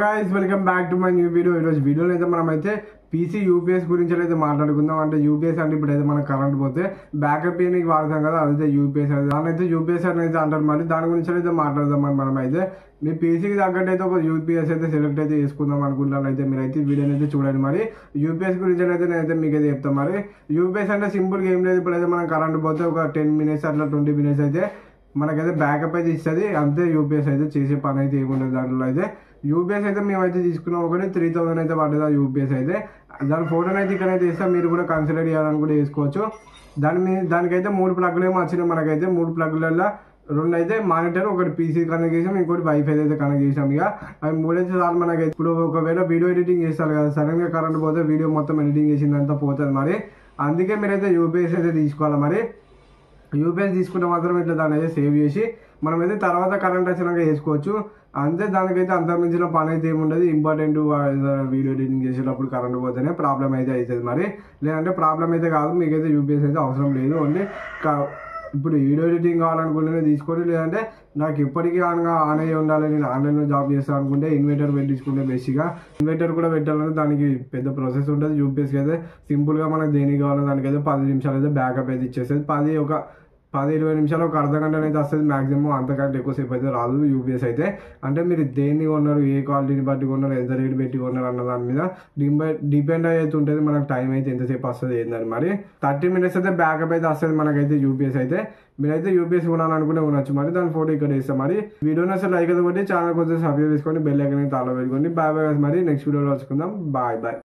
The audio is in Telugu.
guys, welcome back to my new video. ఈ రోజు వీడియోలో అయితే మనమైతే పీసీ యూపీఎస్ గురించి అయితే మాట్లాడుకుందాం. అంటే యూపీఎస్ అంటే ఇప్పుడు అయితే మనకు కరెంట్ పోతే బ్యాకప్ చేయడానికి వాడతాం కదా, అదైతే యూపీఎస్ అనేది. దాని అయితే యూపీఎస్ అనేది అంటారు. మరి దాని గురించి అయితే మాట్లాడదాం. మనం అయితే మీ పీసీకి తగ్గట్టు అయితే ఒక యూపీఎస్ అయితే సెలెక్ట్ అయితే చేసుకుందాం అనుకుంటాను. అయితే మీరైతే వీడియోని అయితే చూడండి. మరి యూపీఎస్ గురించి అయితే నేనైతే మీకు అయితే చెప్తాను. మరి యూపీఎస్ అంటే సింపుల్గా ఏం లేదు. ఇప్పుడైతే మనం కరెంట్ పోతే ఒక 10 minutes అట్లా 20 minutes అయితే మనకైతే బ్యాకప్ అయితే ఇస్తుంది. అంతే యూపీఎస్ అయితే చేసే పని అయితే ఏముండదు దాంట్లో. అయితే యూపీఎస్ అయితే మేమైతే తీసుకున్నాం ఒకటి 3000 అయితే పడ్డది ఆ యూపీఎస్ అయితే. దాని ఫోటోని అయితే ఇక్కడైతే ఇస్తాం, మీరు కూడా కన్సిడర్ చేయాలని కూడా చేసుకోవచ్చు. దానికైతే 3 ప్లగ్లు ఏమో వచ్చినాయి. మనకైతే 3 ప్లగ్లలో 2 అయితే మానిటర్, ఒకటి పీసీ కనెక్ట్ చేసాం, ఇంకోటి వైఫై అయితే కనెక్ట్ చేసాం. ఇక అవి 3 అయితే చాలు మనకి. ఇప్పుడు ఒకవేళ వీడియో ఎడిటింగ్ చేస్తారు కదా, సడన్గా కరెంట్ పోతే వీడియో మొత్తం ఎడిటింగ్ చేసిందంతా పోతుంది. మరి అందుకే మీరైతే యూపీఎస్ అయితే తీసుకోవాలి. మరి యూపీఎస్ తీసుకుంటే మాత్రం ఇట్లా దాన్ని అయితే సేవ్ చేసి మనమైతే తర్వాత కరెంట్ వచ్చినాక చేసుకోవచ్చు. అంతే, దానికైతే అంతమించిన పని అయితే ఏముండదు. ఇంపార్టెంట్ వీడియో ఎడిటింగ్ చేసేటప్పుడు కరెంట్ పోతేనే ప్రాబ్లం అయితే అవుతుంది. మరి లేదంటే ప్రాబ్లం అయితే కాదు, మీకైతే యూపీఎస్ అయితే అవసరం లేదు. ఓన్లీ ఇప్పుడు వీడియో ఎడిటింగ్ కావాలనుకుంటేనే తీసుకోండి. లేదంటే నాకు ఎప్పటికీ ఆన్ అయ్యి ఉండాలి, నేను ఆన్లైన్లో జాబ్ చేస్తాను అనుకుంటే ఇన్వర్టర్ పెట్టించుకుంటే బేసిక్గా. ఇన్వర్టర్ కూడా పెట్టాలంటే దానికి పెద్ద ప్రాసెస్ ఉంటుంది. యూపీఎస్కి అయితే సింపుల్గా మనకు దేనికి కావాలో దానికైతే 10 నిమిషాలు అయితే బ్యాకప్ అయితే ఇచ్చేస్తుంది. 10-20 నిమిషాలు, ఒక అర్ధ గంట అయితే వస్తుంది మ్యాక్సిమం. అంతకంటే ఎక్కువసేపు అయితే రాదు యూపీఎస్ అయితే. అంటే మీరు దేన్ని కొన్నారు, ఏ క్వాలిటీని బట్టి కొన్నారు, ఎంత రేట్ పెట్టి కొన్నారు అన్న దాని మీద డిపెండ్ అయితే ఉంటుంది. మనకు టైం అయితే ఎంతసేపు వస్తుంది ఏంటని. మరి 30 minutes అయితే బ్యాకప్ అయితే వస్తుంది మనకైతే యూపీఎస్ అయితే. మీరైతే యూపీఎస్ కొనాలనుకుంటే కొనొచ్చు. మరి దాని ఫోటో ఇక్కడ ఇస్తాం. మరి వీడియోని అసలు లైక్ అయితే కొట్టి ఛానల్ కొంచెం సబ్స్క్రైబ్ చేసుకోండి, బెల్ ఐకాన్ అయితే ఆన్ లో పెట్టుకోండి. Bye bye. మరి నెక్స్ట్ వీడియోలో వచ్చుకుందాం. Bye bye.